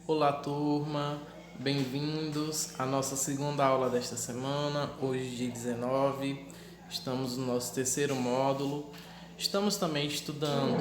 Olá, turma, bem-vindos à nossa segunda aula desta semana, hoje, dia 19. Estamos no nosso terceiro módulo. Estamos também estudando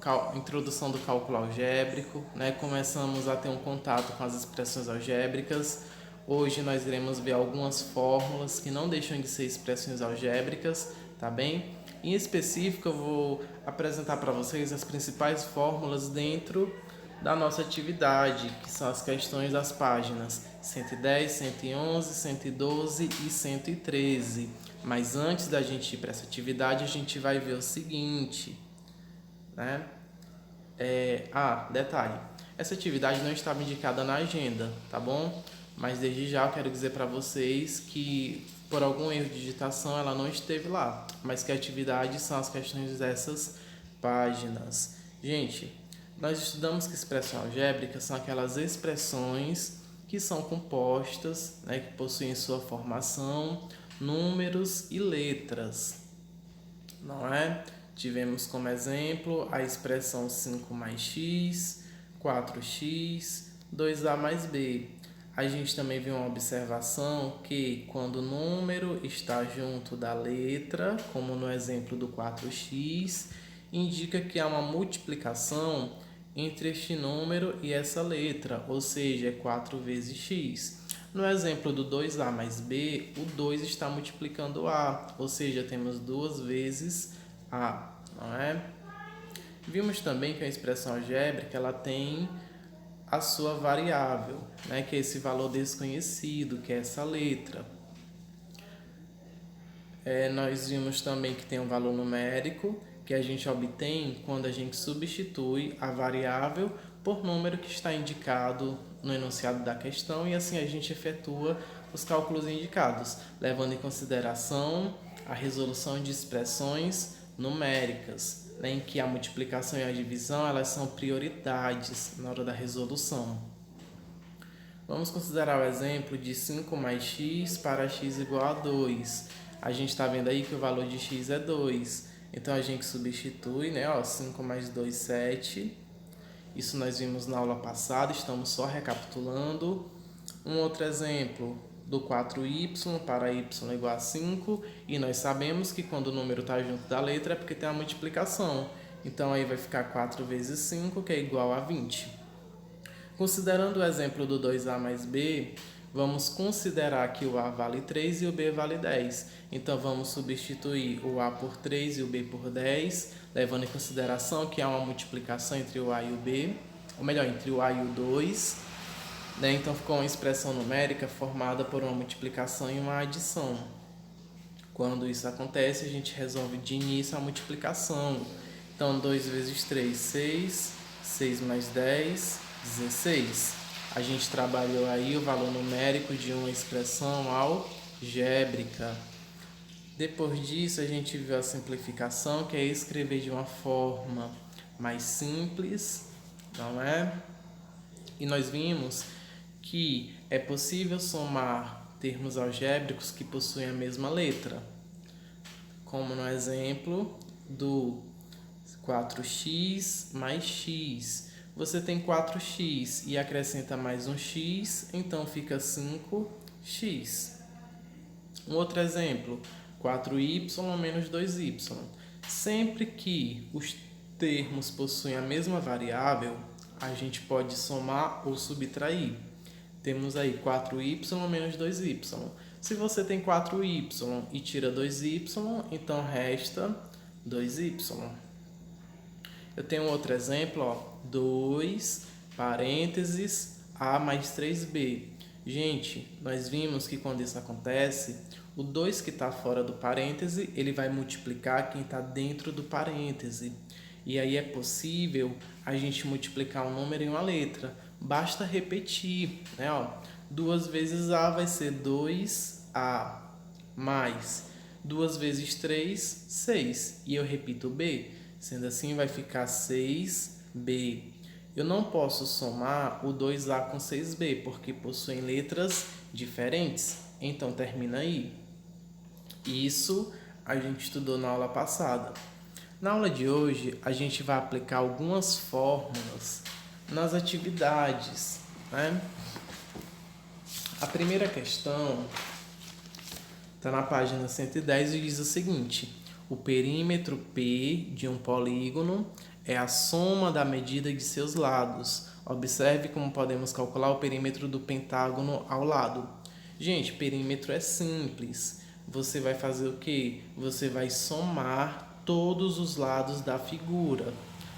a introdução do cálculo algébrico, né? Começamos a ter um contato com as expressões algébricas. Hoje nós iremos ver algumas fórmulas que não deixam de ser expressões algébricas, tá bem? Em específico, eu vou apresentar para vocês as principais fórmulas dentro da nossa atividade, que são as questões das páginas 110, 111, 112 e 113. Mas antes da gente ir para essa atividade, a gente vai ver o seguinte, né? Detalhe, essa atividade não estava indicada na agenda, tá bom? Mas desde já eu quero dizer para vocês que por algum erro de digitação ela não esteve lá, mas que a atividade são as questões dessas páginas. Gente, nós estudamos que expressão algébrica são aquelas expressões que são compostas, né, que possuem sua formação, números e letras, não é? Tivemos como exemplo a expressão 5 mais x, 4x, 2a mais b. A gente também viu uma observação que quando o número está junto da letra, como no exemplo do 4x, indica que há uma multiplicação entre este número e essa letra, ou seja, é 4 vezes x. No exemplo do 2a mais b, o 2 está multiplicando a, ou seja, temos 2 vezes a, não é? Vimos também que a expressão algébrica ela tem a sua variável, né, que é esse valor desconhecido, que é essa letra. Nós vimos também que tem um valor numérico, que a gente obtém quando a gente substitui a variável por número que está indicado no enunciado da questão e assim a gente efetua os cálculos indicados, levando em consideração a resolução de expressões numéricas, né, em que a multiplicação e a divisão elas são prioridades na hora da resolução. Vamos considerar o exemplo de 5 mais x para x igual a 2. A gente está vendo aí que o valor de x é 2. Então, a gente substitui, né? 5 mais 2, 7. Isso nós vimos na aula passada, estamos só recapitulando. Um outro exemplo do 4y para y igual a 5. E nós sabemos que quando o número está junto da letra é porque tem a multiplicação. Então, aí vai ficar 4 vezes 5, que é igual a 20. Considerando o exemplo do 2a mais b, vamos considerar que o a vale 3 e o b vale 10. Então, vamos substituir o a por 3 e o b por 10, levando em consideração que há uma multiplicação entre o a e o b, ou melhor, entre o a e o 2. Né? Então, ficou uma expressão numérica formada por uma multiplicação e uma adição. Quando isso acontece, a gente resolve de início a multiplicação. Então, 2 vezes 3, 6. 6 mais 10, 16. A gente trabalhou aí o valor numérico de uma expressão algébrica. Depois disso, a gente viu a simplificação, que é escrever de uma forma mais simples, não é? E nós vimos que é possível somar termos algébricos que possuem a mesma letra, como no exemplo do 4x mais x. Você tem 4x e acrescenta mais um x, então fica 5x. Um outro exemplo, 4y menos 2y. Sempre que os termos possuem a mesma variável, a gente pode somar ou subtrair. Temos aí 4y menos 2y. Se você tem 4y e tira 2y, então resta 2y. Eu tenho outro exemplo, 2 parênteses a mais 3b. Gente, nós vimos que quando isso acontece, o 2 que está fora do parêntese, ele vai multiplicar quem está dentro do parêntese. E aí é possível a gente multiplicar um número em uma letra. Basta repetir, né? 2 vezes a vai ser 2a, mais 2 vezes 3, 6. E eu repito b. Sendo assim, vai ficar 6b. Eu não posso somar o 2a com 6b, porque possuem letras diferentes. Então, termina aí. Isso a gente estudou na aula passada. Na aula de hoje, a gente vai aplicar algumas fórmulas nas atividades, né? A primeira questão está na página 110 e diz o seguinte: o perímetro P de um polígono é a soma da medida de seus lados. Observe como podemos calcular o perímetro do pentágono ao lado. Gente, perímetro é simples. Você vai fazer o quê? Você vai somar todos os lados da figura.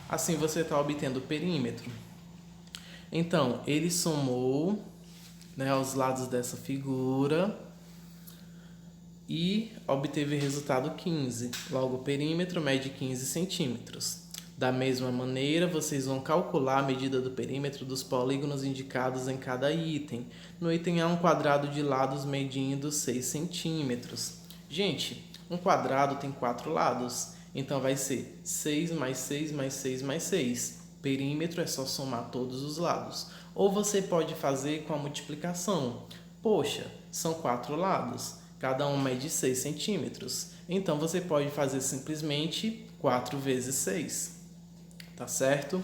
Assim você está obtendo o perímetro. Então, ele somou, né, os lados dessa figura e obteve o resultado 15. Logo, o perímetro mede 15 centímetros. Da mesma maneira, vocês vão calcular a medida do perímetro dos polígonos indicados em cada item. No item A, um quadrado de lados medindo 6 centímetros. Gente, um quadrado tem 4 lados, então vai ser 6 mais 6 mais 6 mais 6. Perímetro é só somar todos os lados. Ou você pode fazer com a multiplicação. Poxa, são 4 lados, cada um mede 6 centímetros. Então você pode fazer simplesmente 4 vezes 6. Tá certo?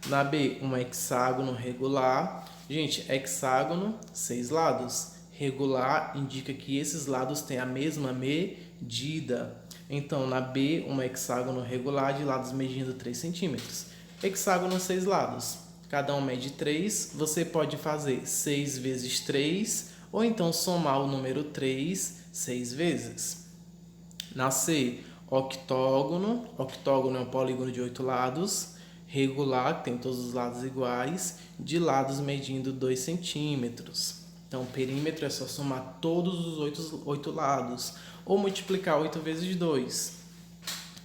Na B, um hexágono regular. Gente, hexágono, 6 lados. Regular indica que esses lados têm a mesma medida. Então, na B, um hexágono regular de lados medindo 3 centímetros. Hexágono, 6 lados. Cada um mede 3. Você pode fazer 6 vezes 3, ou então somar o número 3 6 vezes. Na C, octógono. Octógono é um polígono de 8 lados. Regular, tem todos os lados iguais, de lados medindo 2 centímetros. Então, o perímetro é só somar todos os 8 lados, ou multiplicar 8 vezes 2.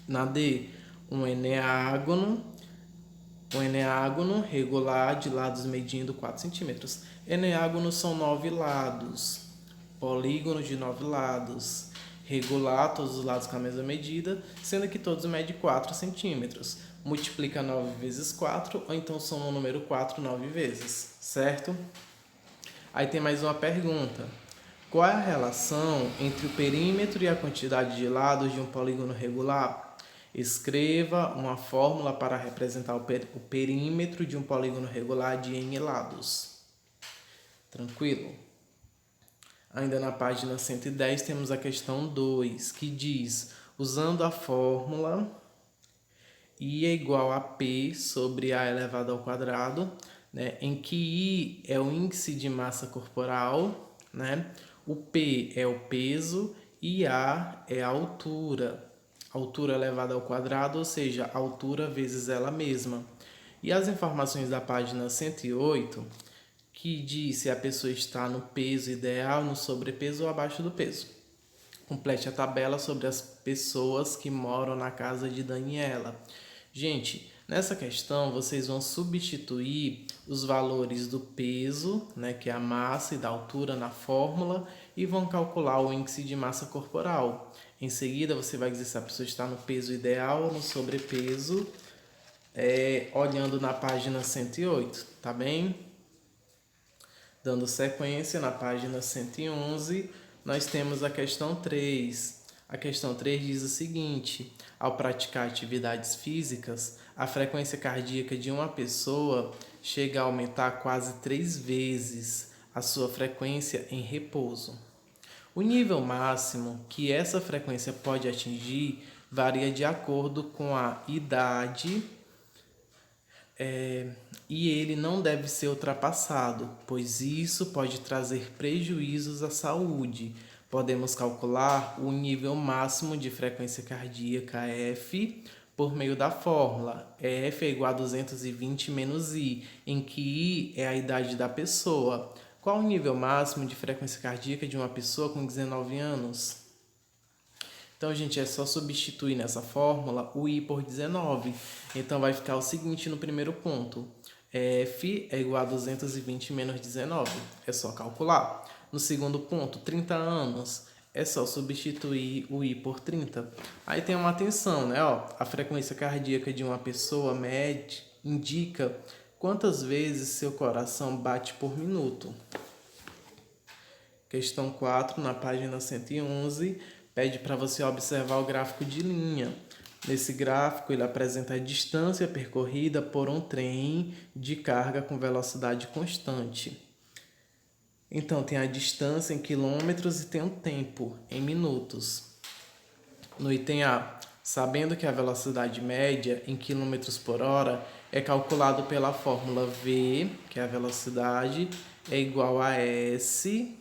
Na D, um eneágono. Um eneágono regular de lados medindo 4 centímetros. Eneágonos são 9 lados. Polígono de 9 lados. Regular, todos os lados com a mesma medida, sendo que todos medem 4 centímetros. Multiplica 9 vezes 4, ou então soma o número 4 9 vezes, certo? Aí tem mais uma pergunta. Qual é a relação entre o perímetro e a quantidade de lados de um polígono regular? Escreva uma fórmula para representar o perímetro de um polígono regular de N lados. Tranquilo? Ainda na página 110 temos a questão 2, que diz: usando a fórmula I é igual a P sobre A elevado ao quadrado, né, em que I é o índice de massa corporal, né, o P é o peso e A é a altura. Altura elevada ao quadrado, ou seja, altura vezes ela mesma. E as informações da página 108, que diz se a pessoa está no peso ideal, no sobrepeso ou abaixo do peso. Complete a tabela sobre as pessoas que moram na casa de Daniela. Gente, nessa questão vocês vão substituir os valores do peso, né, que é a massa, e da altura na fórmula, e vão calcular o índice de massa corporal. Em seguida, você vai dizer se a pessoa está no peso ideal ou no sobrepeso, olhando na página 108, tá bem? Dando sequência, na página 111, nós temos a questão 3. A questão 3 diz o seguinte: ao praticar atividades físicas, a frequência cardíaca de uma pessoa chega a aumentar quase 3 vezes a sua frequência em repouso. O nível máximo que essa frequência pode atingir varia de acordo com a idade, e ele não deve ser ultrapassado, pois isso pode trazer prejuízos à saúde. Podemos calcular o nível máximo de frequência cardíaca F por meio da fórmula F é igual a 220 menos I, em que I é a idade da pessoa. Qual o nível máximo de frequência cardíaca de uma pessoa com 19 anos? Então, gente, é só substituir nessa fórmula o I por 19. Então, vai ficar o seguinte no primeiro ponto. F é igual a 220 menos 19. É só calcular. No segundo ponto, 30 anos. É só substituir o I por 30. Aí tem uma atenção, né? A frequência cardíaca de uma pessoa média indica quantas vezes seu coração bate por minuto. Questão 4, na página 111, pede para você observar o gráfico de linha. Nesse gráfico, ele apresenta a distância percorrida por um trem de carga com velocidade constante. Então, tem a distância em quilômetros e tem o tempo em minutos. No item A, sabendo que a velocidade média em quilômetros por hora é calculado pela fórmula V, que é a velocidade, é igual a S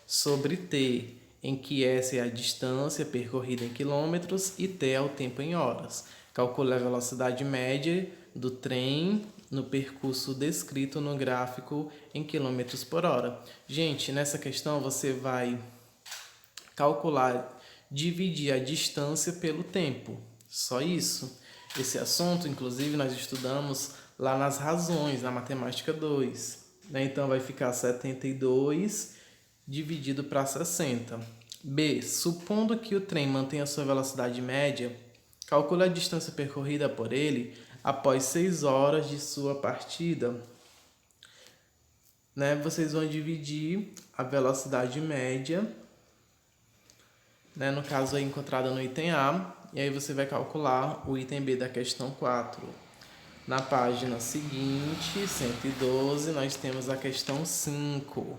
sobre T, em que S é a distância percorrida em quilômetros e T é o tempo em horas. Calcule a velocidade média do trem no percurso descrito no gráfico em quilômetros por hora. Gente, nessa questão você vai calcular, dividir a distância pelo tempo. Só isso. Esse assunto, inclusive, nós estudamos lá nas razões, na matemática 2. Então, vai ficar 72 dividido para 60. B. Supondo que o trem mantenha sua velocidade média, calcule a distância percorrida por ele após 6 horas de sua partida. Vocês vão dividir a velocidade média, no caso aí encontrada no item A, e aí você vai calcular o item B da questão 4. Na página seguinte, 112, nós temos a questão 5.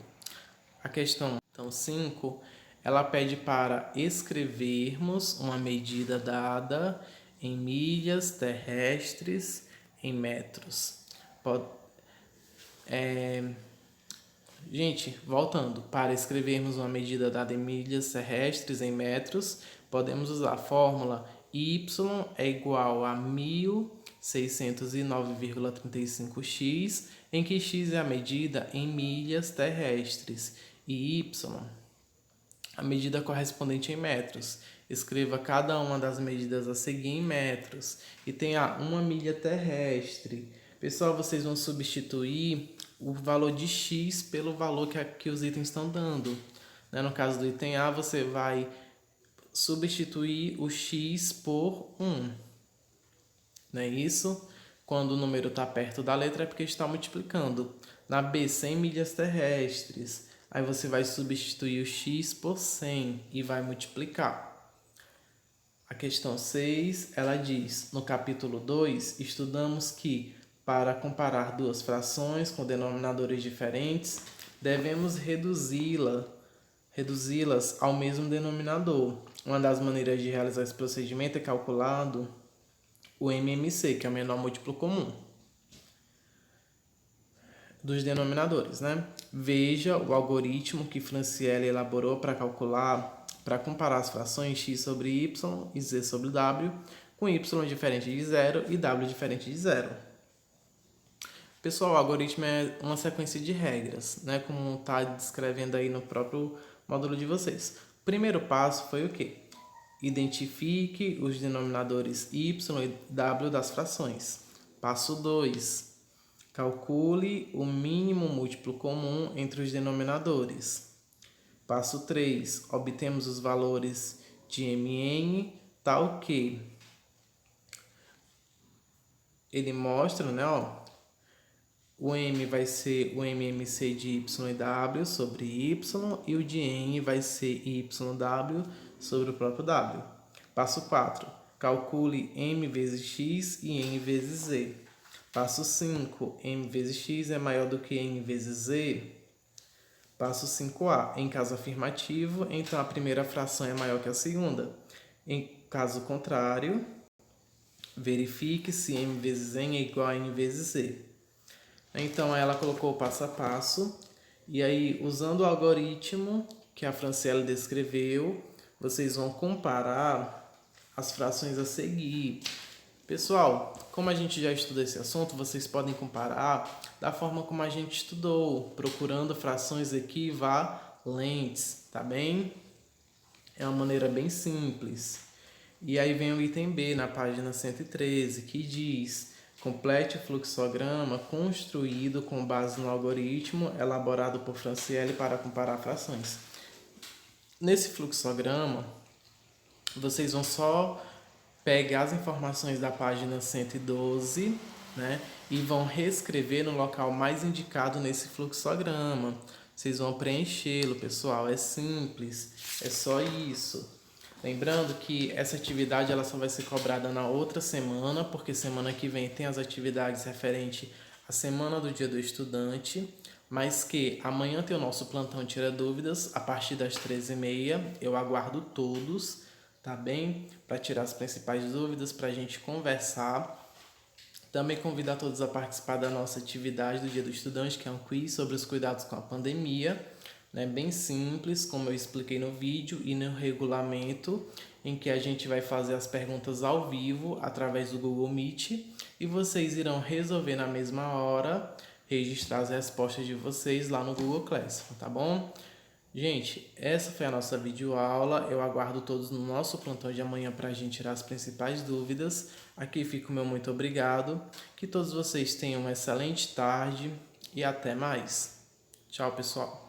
A questão 5, ela pede para escrevermos uma medida dada em milhas terrestres em metros. Gente, voltando, para escrevermos uma medida dada em milhas terrestres em metros, podemos usar a fórmula y é igual a 1609,35x, em que x é a medida em milhas terrestres e y a medida correspondente em metros. Escreva cada uma das medidas a seguir em metros. E tem a 1 milha terrestre. Pessoal, vocês vão substituir o valor de x pelo valor que os itens estão dando. No caso do item A, você vai substituir o x por 1. Não é isso? Quando o número está perto da letra é porque está multiplicando. Na B, 100 milhas terrestres. Aí você vai substituir o x por 100 e vai multiplicar. A questão 6, ela diz, no capítulo 2, estudamos que, para comparar duas frações com denominadores diferentes, devemos reduzi-las ao mesmo denominador. Uma das maneiras de realizar esse procedimento é calculando o MMC, que é o menor múltiplo comum dos denominadores, Veja o algoritmo que Franciele elaborou para comparar as frações x sobre y e z sobre w, com y diferente de zero e w diferente de zero. Pessoal, o algoritmo é uma sequência de regras, como está descrevendo aí no próprio módulo de vocês. O primeiro passo foi o quê? Identifique os denominadores y e w das frações. Passo 2. Calcule o mínimo múltiplo comum entre os denominadores. Passo 3. Obtemos os valores de mn, tal que ele mostra, o m vai ser o mmc de y e w sobre y, e o de n vai ser yw sobre o próprio w. Passo 4. Calcule m vezes x e n vezes z. Passo 5. M vezes x é maior do que n vezes z. Passo 5a. Em caso afirmativo, então a primeira fração é maior que a segunda. Em caso contrário, verifique se m vezes n é igual a n vezes z. Então, ela colocou o passo a passo. E aí, usando o algoritmo que a Franciele descreveu, vocês vão comparar as frações a seguir. Pessoal, como a gente já estudou esse assunto, vocês podem comparar da forma como a gente estudou, procurando frações equivalentes, tá bem? É uma maneira bem simples. E aí vem o item B na página 113, que diz: complete o fluxograma construído com base no algoritmo elaborado por Franciele para comparar frações. Nesse fluxograma, vocês vão só pegar as informações da página 112, e vão reescrever no local mais indicado nesse fluxograma. Vocês vão preenchê-lo, pessoal, é simples, é só isso. Lembrando que essa atividade ela só vai ser cobrada na outra semana, porque semana que vem tem as atividades referentes à Semana do Dia do Estudante, mas que amanhã tem o nosso plantão Tira Dúvidas, a partir das 13h30. Eu aguardo todos, tá bem? Para tirar as principais dúvidas, para a gente conversar. Também convidar todos a participar da nossa atividade do Dia do Estudante, que é um quiz sobre os cuidados com a pandemia, né? Bem simples, como eu expliquei no vídeo e no regulamento, em que a gente vai fazer as perguntas ao vivo através do Google Meet e vocês irão resolver na mesma hora, registrar as respostas de vocês lá no Google Classroom, tá bom? Gente, essa foi a nossa videoaula. Eu aguardo todos no nosso plantão de amanhã para a gente tirar as principais dúvidas. Aqui fica o meu muito obrigado. Que todos vocês tenham uma excelente tarde e até mais. Tchau, pessoal.